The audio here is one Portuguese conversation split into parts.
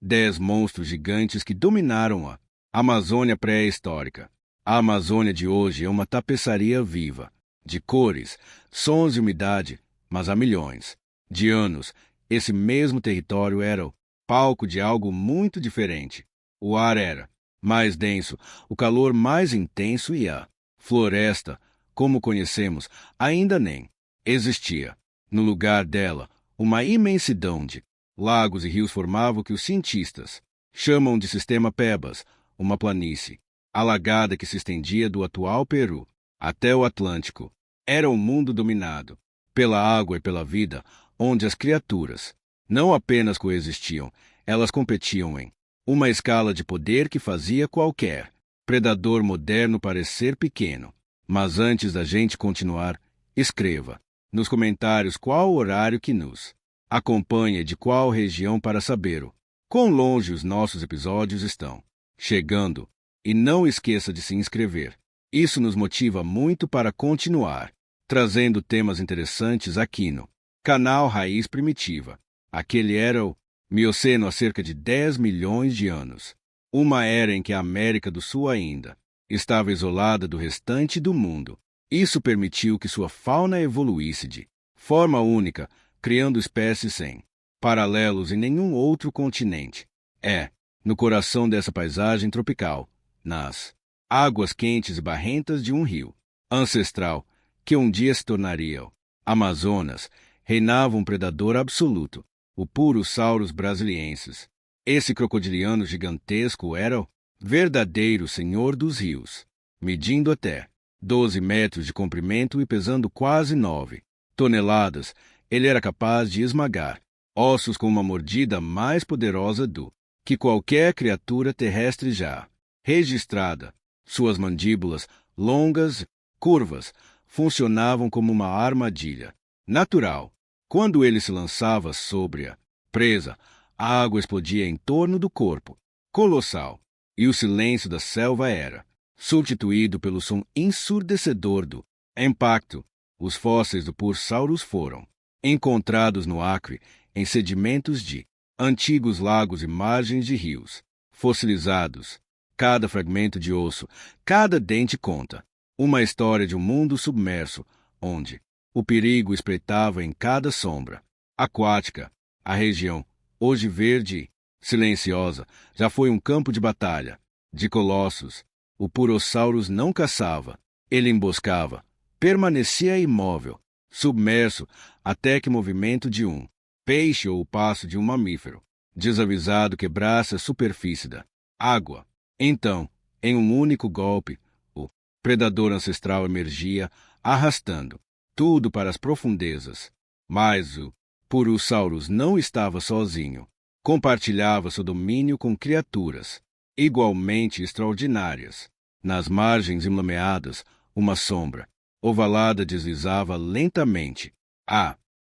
10 monstros gigantes que dominaram a Amazônia pré-histórica. A Amazônia de hoje é uma tapeçaria viva, de cores, sons e umidade, mas há milhões de anos, esse mesmo território era o palco de algo muito diferente. O ar era mais denso, o calor mais intenso e a floresta, como conhecemos, ainda nem existia. No lugar dela, uma imensidão de lagos e rios formavam o que os cientistas chamam de sistema Pebas, uma planície alagada que se estendia do atual Peru até o Atlântico. Era um mundo dominado pela água e pela vida, onde as criaturas não apenas coexistiam, elas competiam em uma escala de poder que fazia qualquer predador moderno parecer pequeno. Mas antes da gente continuar, escreva nos comentários qual o horário que nos acompanha e de qual região para saber o quão longe os nossos episódios estão chegando. E não esqueça de se inscrever. Isso nos motiva muito para continuar trazendo temas interessantes aqui no canal Raiz Primitiva. Aquele era o Mioceno há cerca de 10 milhões de anos. Uma era em que a América do Sul ainda estava isolada do restante do mundo. Isso permitiu que sua fauna evoluísse de forma única, criando espécies sem paralelos em nenhum outro continente. No coração dessa paisagem tropical, nas águas quentes e barrentas de um rio ancestral, que um dia se tornaria o Amazonas, reinava um predador absoluto, o Purosaurus brasiliensis. Esse crocodiliano gigantesco era o verdadeiro senhor dos rios, medindo até 12 metros de comprimento e pesando quase 9 toneladas. Ele era capaz de esmagar ossos com uma mordida mais poderosa do que qualquer criatura terrestre já registrada. Suas mandíbulas, longas, curvas, funcionavam como uma armadilha natural. Quando ele se lançava sobre a presa, a água explodia em torno do corpo colossal, e o silêncio da selva era substituído pelo som ensurdecedor do impacto. Os fósseis do Purosaurus foram encontrados no Acre em sedimentos de antigos lagos e margens de rios fossilizados. Cada fragmento de osso, cada dente conta uma história de um mundo submerso, onde o perigo espreitava em cada sombra aquática. A região, hoje verde e silenciosa, já foi um campo de batalha de colossos. O Purosaurus não caçava, ele emboscava, permanecia imóvel, submerso, até que o movimento de um peixe ou o passo de um mamífero desavisado quebrasse a superfície da água. Então, em um único golpe, o predador ancestral emergia, arrastando tudo para as profundezas. Mas o Purosaurus não estava sozinho. Compartilhava seu domínio com criaturas igualmente extraordinárias. Nas margens enlameadas, uma sombra ovalada deslizava lentamente.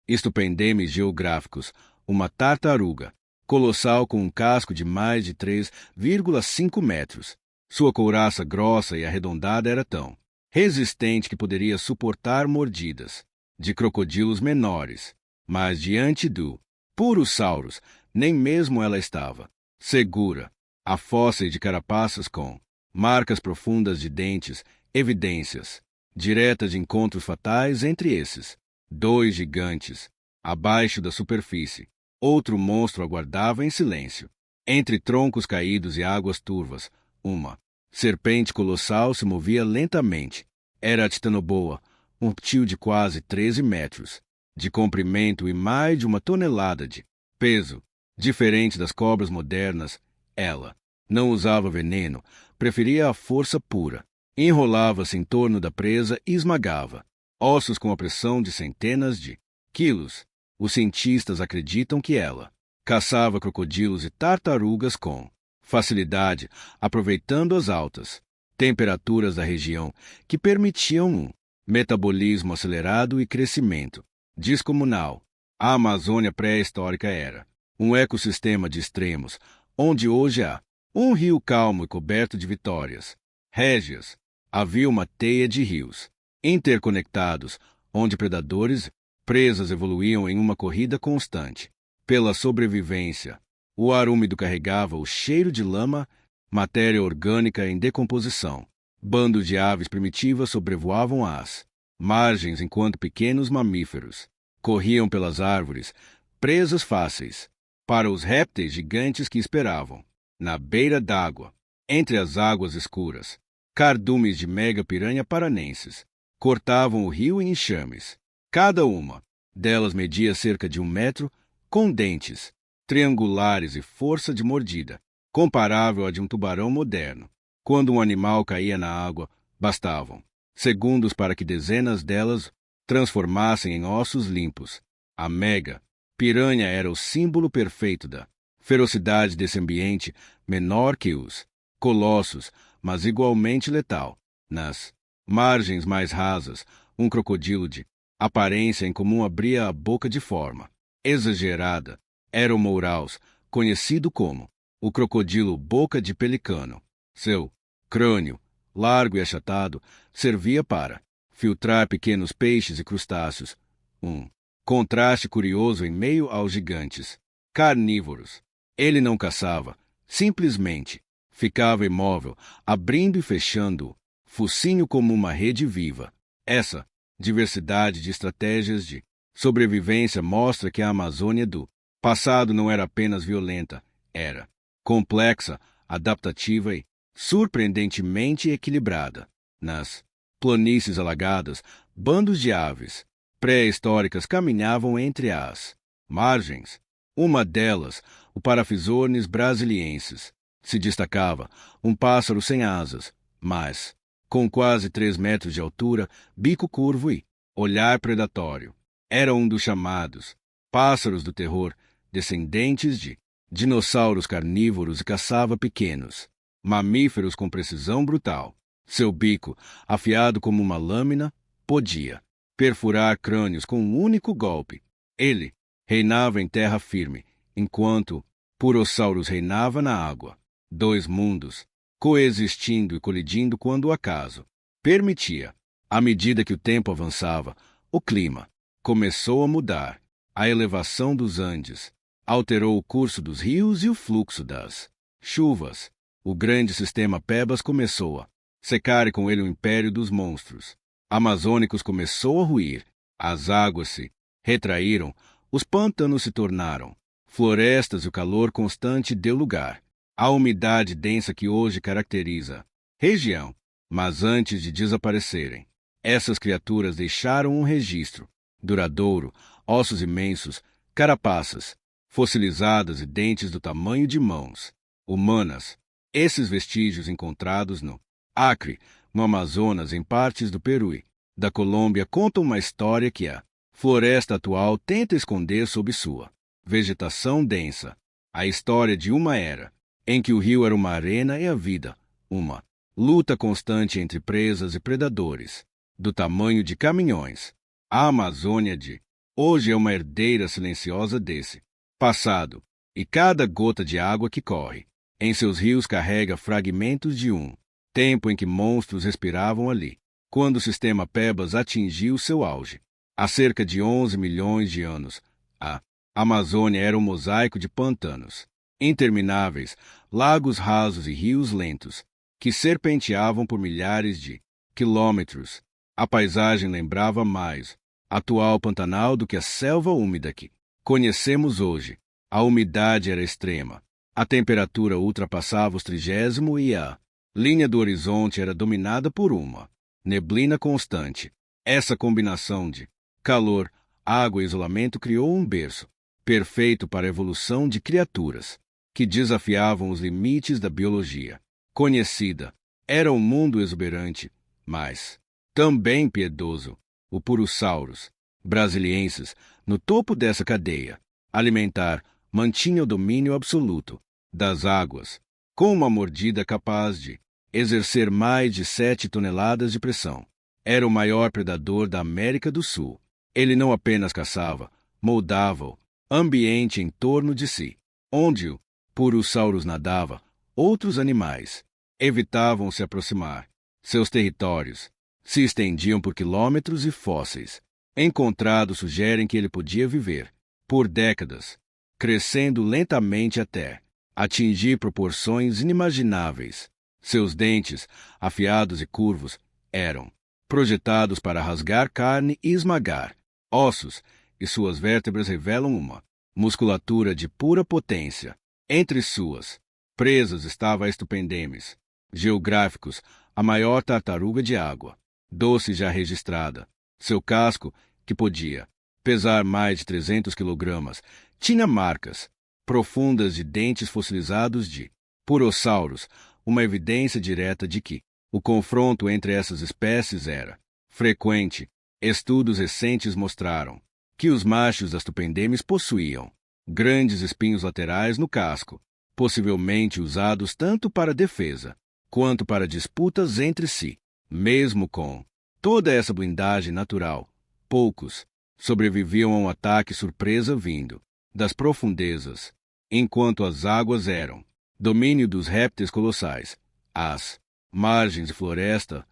Estupendemes geográficos, uma tartaruga colossal com um casco de mais de 3,5 metros. Sua couraça grossa e arredondada era tão resistente que poderia suportar mordidas de crocodilos menores. Mas diante do Purosaurus, nem mesmo ela estava segura. A fossa de carapaças com marcas profundas de dentes, evidências diretas de encontros fatais entre esses dois gigantes. Abaixo da superfície, outro monstro aguardava em silêncio. Entre troncos caídos e águas turvas, uma serpente colossal se movia lentamente. Era a Titanoboa, um reptil de quase 13 metros de comprimento e mais de 1 tonelada de peso. Diferente das cobras modernas, ela não usava veneno, preferia a força pura. Enrolava-se em torno da presa e esmagava ossos com a pressão de centenas de quilos. Os cientistas acreditam que ela caçava crocodilos e tartarugas com facilidade, aproveitando as altas temperaturas da região que permitiam um metabolismo acelerado e crescimento descomunal. A Amazônia pré-histórica era um ecossistema de extremos, onde hoje há um rio calmo e coberto de vitórias régias. Havia uma teia de rios interconectados, onde predadores e presas evoluíam em uma corrida constante pela sobrevivência. O ar úmido carregava o cheiro de lama, matéria orgânica em decomposição. Bandos de aves primitivas sobrevoavam as margens enquanto pequenos mamíferos corriam pelas árvores, presas fáceis para os répteis gigantes que esperavam. Na beira d'água, entre as águas escuras, cardumes de mega-piranha paranenses cortavam o rio em enxames. Cada uma delas media cerca de 1 metro, com dentes triangulares e força de mordida comparável à de um tubarão moderno. Quando um animal caía na água, bastavam segundos para que dezenas delas transformassem em ossos limpos. A mega piranha era o símbolo perfeito da ferocidade desse ambiente, menor que os colossos, mas igualmente letal. Nas margens mais rasas, um crocodilo de aparência incomum abria a boca de forma exagerada. Era o mouraus, conhecido como o crocodilo boca de pelicano. Seu crânio, largo e achatado, servia para filtrar pequenos peixes e crustáceos, um contraste curioso em meio aos gigantes carnívoros. Ele não caçava, simplesmente ficava imóvel, abrindo e fechando o focinho como uma rede viva. Essa diversidade de estratégias de sobrevivência mostra que a Amazônia do passado não era apenas violenta, era complexa, adaptativa e surpreendentemente equilibrada. Nas planícies alagadas, bandos de aves pré-históricas caminhavam entre as margens. Uma delas, o Paraphizornis brasiliensis, se destacava, um pássaro sem asas, mas com quase 3 metros de altura, bico curvo e olhar predatório. Era um dos chamados pássaros do terror, descendentes de dinossauros carnívoros, e caçava pequenos mamíferos com precisão brutal. Seu bico, afiado como uma lâmina, podia perfurar crânios com um único golpe. Ele reinava em terra firme, enquanto Purosaurus reinava na água. 2 mundos, coexistindo e colidindo quando o acaso permitia. À medida que o tempo avançava, o clima começou a mudar. A elevação dos Andes alterou o curso dos rios e o fluxo das chuvas. O grande sistema Pebas começou a secar e com ele o império dos monstros amazônicos começou a ruir. As águas se retraíram, os pântanos se tornaram florestas e o calor constante deu lugar à umidade densa que hoje caracteriza a região. Mas antes de desaparecerem, essas criaturas deixaram um registro duradouro, ossos imensos, carapaças fossilizadas e dentes do tamanho de mãos humanas. Esses vestígios encontrados no Acre, no Amazonas, em partes do Peru e da Colômbia, contam uma história que a floresta atual tenta esconder sob sua vegetação densa. A história de uma era em que o rio era uma arena e a vida uma luta constante entre presas e predadores do tamanho de caminhões. A Amazônia de hoje é uma herdeira silenciosa desse passado, e cada gota de água que corre em seus rios carrega fragmentos de um tempo em que monstros respiravam ali. Quando o sistema Pebas atingiu seu auge, há cerca de 11 milhões de anos, a Amazônia era um mosaico de pantanos intermináveis, lagos rasos e rios lentos que serpenteavam por milhares de quilômetros. A paisagem lembrava mais atual Pantanal do que a selva úmida que conhecemos hoje. A umidade era extrema, a temperatura ultrapassava os 30 e a linha do horizonte era dominada por uma neblina constante. Essa combinação de calor, água e isolamento criou um berço perfeito para a evolução de criaturas que desafiavam os limites da biologia conhecida. Era um mundo exuberante, mas também piedoso. O Purosaurus brasiliensis, no topo dessa cadeia alimentar, mantinha o domínio absoluto das águas, com uma mordida capaz de exercer mais de 7 toneladas de pressão. Era o maior predador da América do Sul. Ele não apenas caçava, moldava o ambiente em torno de si. Onde o Purosaurus nadava, outros animais evitavam se aproximar. Seus territórios se estendiam por quilômetros e fósseis encontrados sugerem que ele podia viver por décadas crescendo lentamente até atingir proporções inimagináveis. Seus dentes, afiados e curvos, eram projetados para rasgar carne e esmagar ossos, e suas vértebras revelam uma musculatura de pura potência. Entre suas presas estava a estupendemes geográficos, a maior tartaruga de água, doce já registrada. Seu casco, que podia pesar mais de 300 quilogramas, tinha marcas profundas de dentes fossilizados de purossauros, uma evidência direta de que o confronto entre essas espécies era frequente. Estudos recentes mostraram que os machos das tupendemes possuíam grandes espinhos laterais no casco, possivelmente usados tanto para defesa quanto para disputas entre si. Mesmo com toda essa blindagem natural, poucos sobreviviam a um ataque surpresa vindo das profundezas, enquanto as águas eram domínio dos répteis colossais. As margens de floresta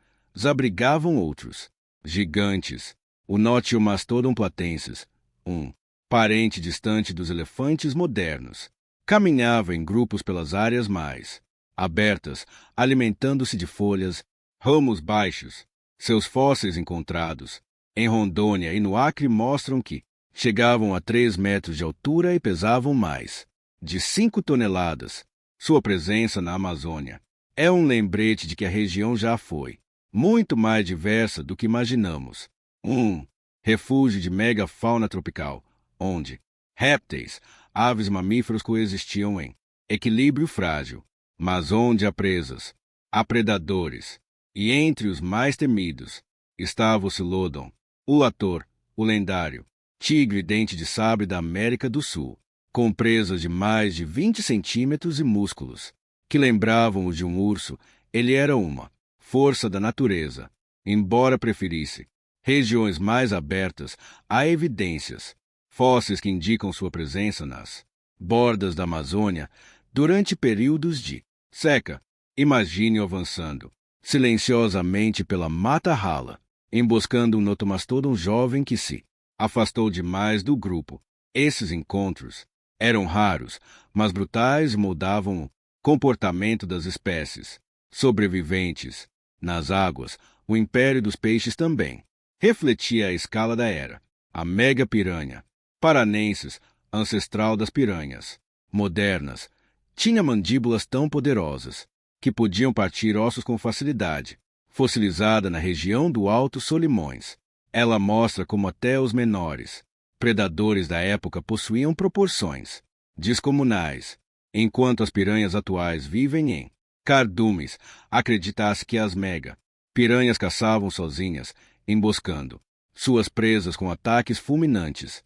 abrigavam outros gigantes, o Notiomastodoon platensis, um parente distante dos elefantes modernos, caminhava em grupos pelas áreas mais abertas, alimentando-se de folhas, ramos baixos. Seus fósseis encontrados em Rondônia e no Acre mostram que chegavam a 3 metros de altura e pesavam mais de 5 toneladas. Sua presença na Amazônia é um lembrete de que a região já foi muito mais diversa do que imaginamos. Um refúgio de megafauna tropical, onde répteis, aves e mamíferos coexistiam em equilíbrio frágil, mas onde há presas, há predadores, e entre os mais temidos estava o Silodon, o Lator, o lendário tigre dente de sabre da América do Sul, com presas de mais de 20 centímetros e músculos que lembravam os de um urso. Ele era uma força da natureza. Embora preferisse regiões mais abertas, há evidências fósseis que indicam sua presença nas bordas da Amazônia durante períodos de seca. Imagine-o avançando silenciosamente pela mata rala, emboscando um Notomastodon jovem que se afastou demais do grupo. Esses encontros eram raros, mas brutais e moldavam o comportamento das espécies sobreviventes. Nas águas, o império dos peixes também refletia a escala da era. A mega-piranha paranensis, ancestral das piranhas modernas, tinha mandíbulas tão poderosas que podiam partir ossos com facilidade. Fossilizada na região do Alto Solimões, ela mostra como até os menores predadores da época possuíam proporções descomunais. Enquanto as piranhas atuais vivem em cardumes, acredita-se que as piranhas caçavam sozinhas, emboscando suas presas com ataques fulminantes.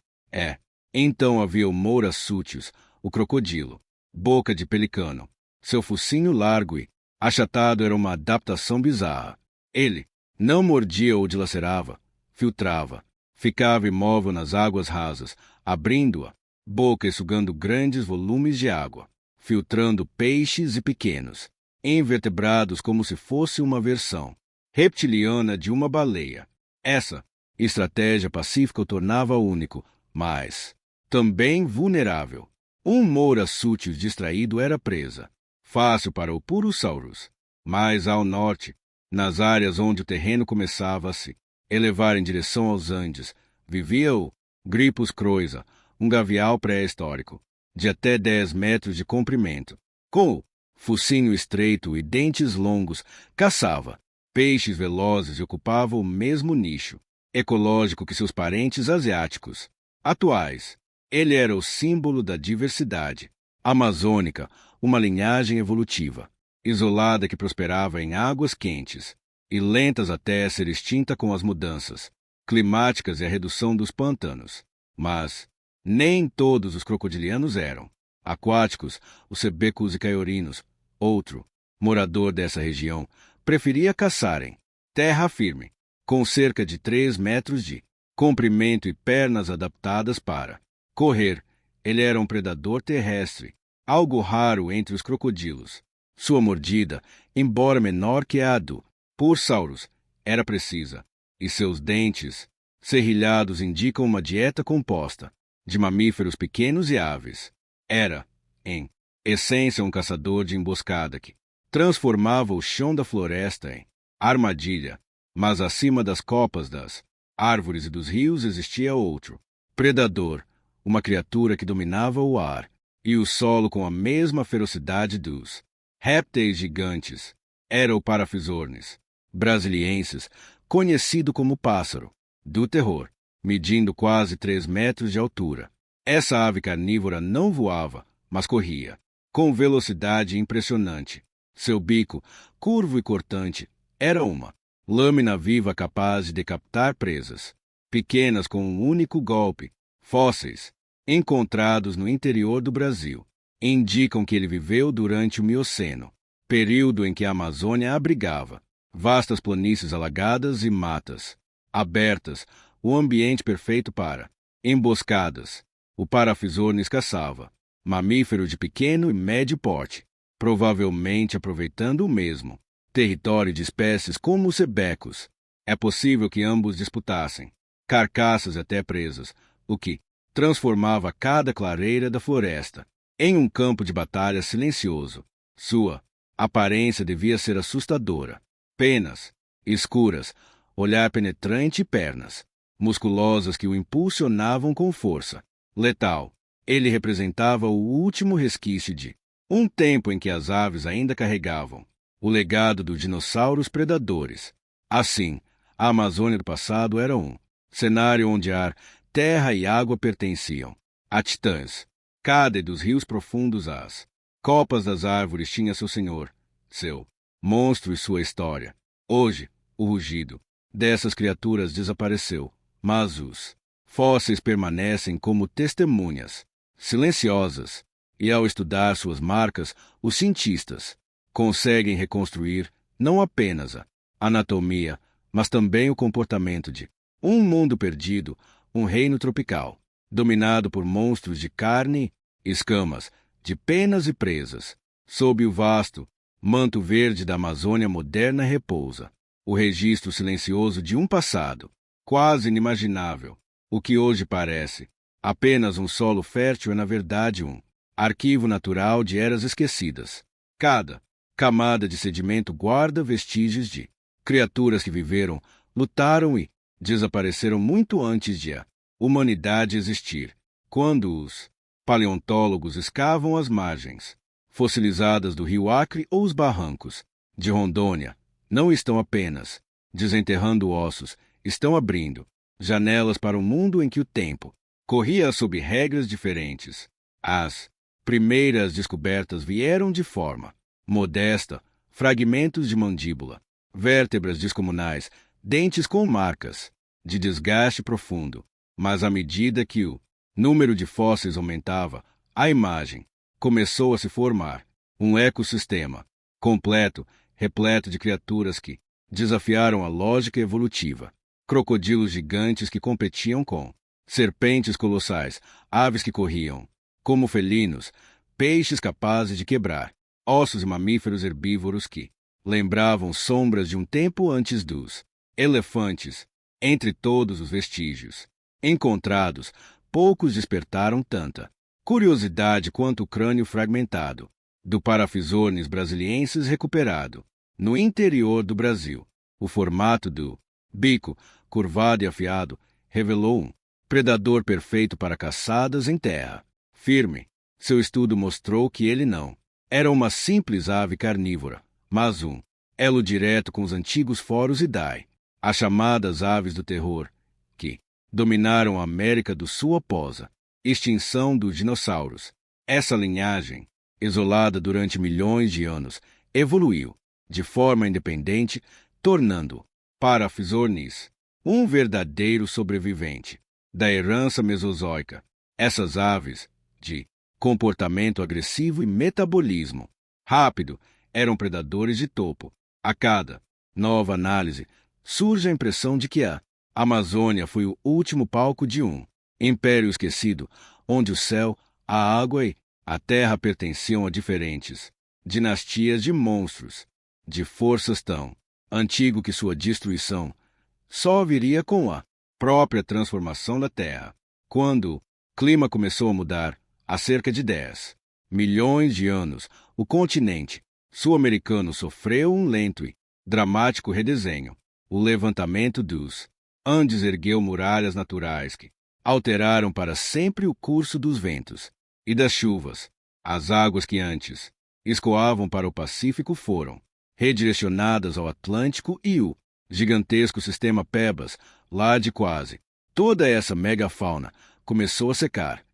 Então havia o Moura sútios, o crocodilo, boca de pelicano. Seu focinho largo e achatado era uma adaptação bizarra. Ele não mordia ou dilacerava, filtrava. Ficava imóvel nas águas rasas, abrindo a boca e sugando grandes volumes de água, filtrando peixes e pequenos invertebrados como se fosse uma versão reptiliana de uma baleia. Essa estratégia pacífica o tornava único, mas também vulnerável. Um Moura sútil distraído era presa fácil para o Purosaurus. Mais ao norte, nas áreas onde o terreno começava a se elevar em direção aos Andes, vivia o Grypus croisa, um gavial pré-histórico, de até 10 metros de comprimento. Com o focinho estreito e dentes longos, caçava peixes velozes e ocupava o mesmo nicho ecológico que seus parentes asiáticos atuais. Ele era o símbolo da diversidade amazônica, uma linhagem evolutiva, isolada que prosperava em águas quentes e lentas até ser extinta com as mudanças climáticas e a redução dos pântanos. Mas nem todos os crocodilianos eram aquáticos. Os sebecos e caiorinos, outro morador dessa região, preferia caçar em terra firme, com cerca de 3 metros de comprimento e pernas adaptadas para correr. Ele era um predador terrestre, algo raro entre os crocodilos. Sua mordida, embora menor que a do Purosaurus, era precisa, e seus dentes serrilhados indicam uma dieta composta de mamíferos pequenos e aves. Era, em essência, um caçador de emboscada que transformava o chão da floresta em armadilha, mas acima das copas das árvores e dos rios existia outro predador, uma criatura que dominava o ar e o solo com a mesma ferocidade dos répteis gigantes. Era o Paraphizornis brasiliensis, conhecido como pássaro do terror, medindo quase 3 metros de altura. Essa ave carnívora não voava, mas corria, com velocidade impressionante. Seu bico, curvo e cortante, era uma lâmina viva capaz de decapitar presas pequenas com um único golpe. Fósseis encontrados no interior do Brasil indicam que ele viveu durante o Mioceno, período em que a Amazônia abrigava vastas planícies alagadas e matas abertas, o ambiente perfeito para emboscadas. O Paraphizornis caçava mamíferos de pequeno e médio porte, provavelmente aproveitando o mesmo território de espécies como os sebecos. É possível que ambos disputassem carcaças até presas, o que transformava cada clareira da floresta em um campo de batalha silencioso. Sua aparência devia ser assustadora. Penas escuras, olhar penetrante e pernas musculosas que o impulsionavam com força letal. Ele representava o último resquício de um tempo em que as aves ainda carregavam o legado dos dinossauros predadores. Assim, a Amazônia do passado era um cenário onde ar, terra e água pertenciam a titãs. Cada dos rios profundos, as copas das árvores tinha seu senhor, seu monstro e sua história. Hoje, o rugido dessas criaturas desapareceu, mas os fósseis permanecem como testemunhas silenciosas, e ao estudar suas marcas, os cientistas conseguem reconstruir não apenas a anatomia, mas também o comportamento de um mundo perdido, um reino tropical, dominado por monstros de carne e escamas, de penas e presas. Sob o vasto manto verde da Amazônia moderna repousa o registro silencioso de um passado quase inimaginável. O que hoje parece apenas um solo fértil é, na verdade, um arquivo natural de eras esquecidas. Cada camada de sedimento guarda vestígios de criaturas que viveram, lutaram e desapareceram muito antes de a humanidade existir. Quando os paleontólogos escavam as margens fossilizadas do rio Acre ou os barrancos de Rondônia, não estão apenas desenterrando ossos, estão abrindo janelas para um mundo em que o tempo corria sob regras diferentes. As primeiras descobertas vieram de forma modesta, fragmentos de mandíbula, vértebras descomunais, dentes com marcas de desgaste profundo. Mas à medida que o número de fósseis aumentava, a imagem começou a se formar. Um ecossistema completo, repleto de criaturas que desafiaram a lógica evolutiva. Crocodilos gigantes que competiam com serpentes colossais, aves que corriam como felinos, peixes capazes de quebrar ossos e mamíferos herbívoros que lembravam sombras de um tempo antes dos elefantes. Entre todos os vestígios encontrados, poucos despertaram tanta curiosidade quanto o crânio fragmentado do Paraphizornis brasiliensis recuperado no interior do Brasil. O formato do bico, curvado e afiado, revelou um predador perfeito para caçadas em terra firme. Seu estudo mostrou que ele não era uma simples ave carnívora, mas um elo direto com os antigos foros Idae, as chamadas aves do terror, que dominaram a América do Sul após a extinção dos dinossauros. Essa linhagem, isolada durante milhões de anos, evoluiu de forma independente, tornando Paraphizornis um verdadeiro sobrevivente da herança mesozoica. Essas aves, de comportamento agressivo e metabolismo rápido, eram predadores de topo. A cada nova análise, surge a impressão de que a Amazônia foi o último palco de um império esquecido, onde o céu, a água e a terra pertenciam a diferentes dinastias de monstros, de forças tão antigo que sua destruição só viria com a própria transformação da terra. Quando Clima começou a mudar há cerca de 10 milhões de anos. O continente sul-americano sofreu um lento e dramático redesenho. O levantamento dos Andes ergueu muralhas naturais que alteraram para sempre o curso dos ventos e das chuvas. As águas que antes escoavam para o Pacífico foram redirecionadas ao Atlântico e o gigantesco sistema Pebas, lá de quase toda essa megafauna, começou a secar.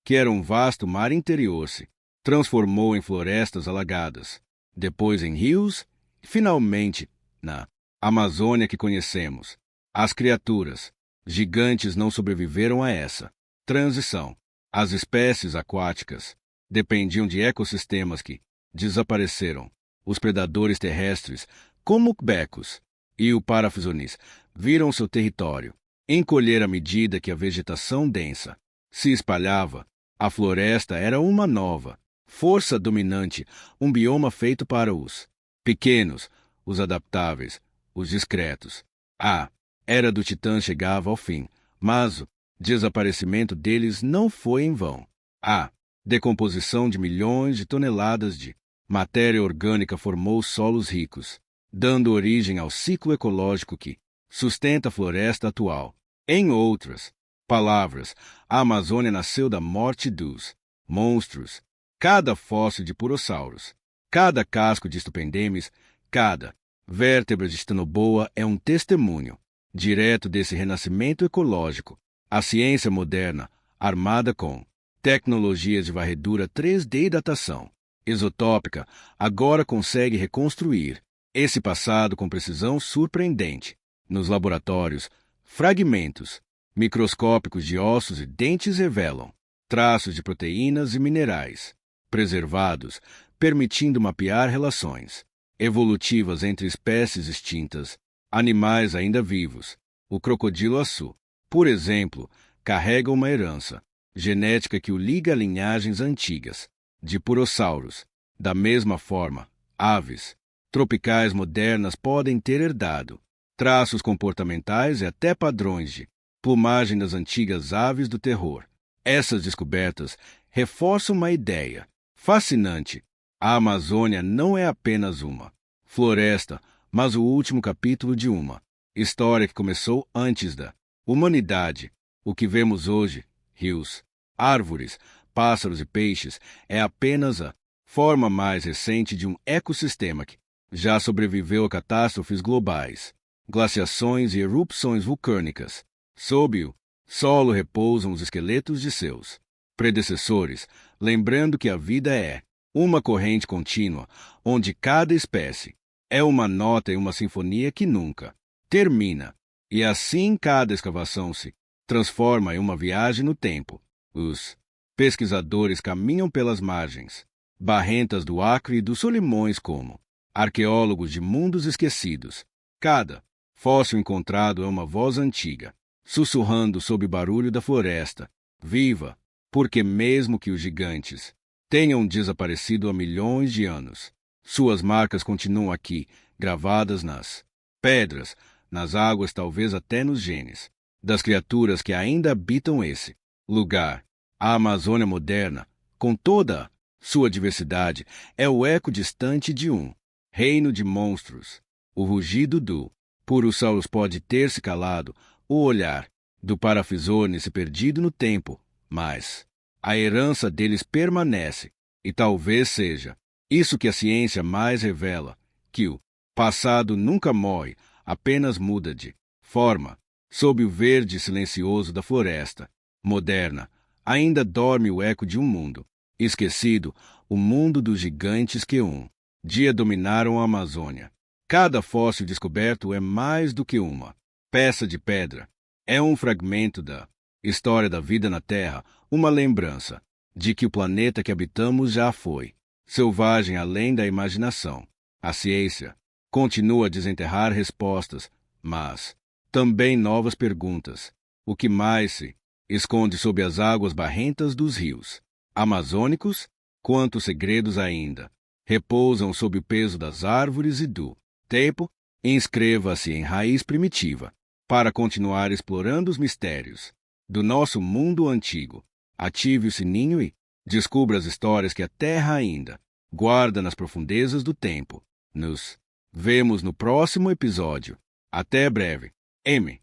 Que era um vasto mar interior, se transformou em florestas alagadas, depois em rios, e finalmente na Amazônia que conhecemos. As criaturas gigantes não sobreviveram a essa transição. As espécies aquáticas dependiam de ecossistemas que desapareceram. Os predadores terrestres, como becos e o parafisonis, viram seu território encolher à medida que a vegetação densa se espalhava. A floresta era uma nova força dominante, um bioma feito para os pequenos, os adaptáveis, os discretos. A era do Titã chegava ao fim, mas o desaparecimento deles não foi em vão. A decomposição de milhões de toneladas de matéria orgânica formou solos ricos, dando origem ao ciclo ecológico que sustenta a floresta atual. Em outras palavras, a Amazônia nasceu da morte dos monstros. Cada fóssil de purossauros, cada casco de estupendemes, cada vértebra de titanoboa é um testemunho direto desse renascimento ecológico. A ciência moderna, armada com tecnologias de varredura 3D e datação isotópica, agora consegue reconstruir esse passado com precisão surpreendente. Nos laboratórios, fragmentos microscópicos de ossos e dentes revelam traços de proteínas e minerais preservados, permitindo mapear relações evolutivas entre espécies extintas, animais ainda vivos. O crocodilo-açu, por exemplo, carrega uma herança genética que o liga a linhagens antigas de purossauros. Da mesma forma, aves tropicais modernas podem ter herdado traços comportamentais e até padrões de plumagem das antigas aves do terror. Essas descobertas reforçam uma ideia fascinante. A Amazônia não é apenas uma floresta, mas o último capítulo de uma história que começou antes da humanidade. O que vemos hoje, rios, árvores, pássaros e peixes, é apenas a forma mais recente de um ecossistema que já sobreviveu a catástrofes globais, glaciações e erupções vulcânicas. Sob o solo repousam os esqueletos de seus predecessores, lembrando que a vida é uma corrente contínua, onde cada espécie é uma nota e uma sinfonia que nunca termina. E assim cada escavação se transforma em uma viagem no tempo. Os pesquisadores caminham pelas margens barrentas do Acre e dos Solimões como arqueólogos de mundos esquecidos. Cada fóssil encontrado é uma voz antiga, sussurrando sob o barulho da floresta viva, porque mesmo que os gigantes tenham desaparecido há milhões de anos, suas marcas continuam aqui, gravadas nas pedras, nas águas, talvez até nos genes das criaturas que ainda habitam esse lugar. A Amazônia moderna, com toda a sua diversidade, é o eco distante de um reino de monstros. O rugido do Purosaurus pode ter se calado, o olhar do Parafisone se perdido no tempo, mas a herança deles permanece, e talvez seja isso que a ciência mais revela, que o passado nunca morre, apenas muda de forma. Sob o verde silencioso da floresta moderna, ainda dorme o eco de um mundo esquecido, o mundo dos gigantes que um dia dominaram a Amazônia. Cada fóssil descoberto é mais do que uma peça de pedra. É um fragmento da história da vida na Terra, uma lembrança de que o planeta que habitamos já foi selvagem além da imaginação. A ciência continua a desenterrar respostas, mas também novas perguntas. O que mais se esconde sob as águas barrentas dos rios amazônicos? Quantos segredos ainda repousam sob o peso das árvores e do tempo? Inscreva-se em Raiz Primitiva para continuar explorando os mistérios do nosso mundo antigo. Ative o sininho e descubra as histórias que a Terra ainda guarda nas profundezas do tempo. Nos vemos no próximo episódio. Até breve. M.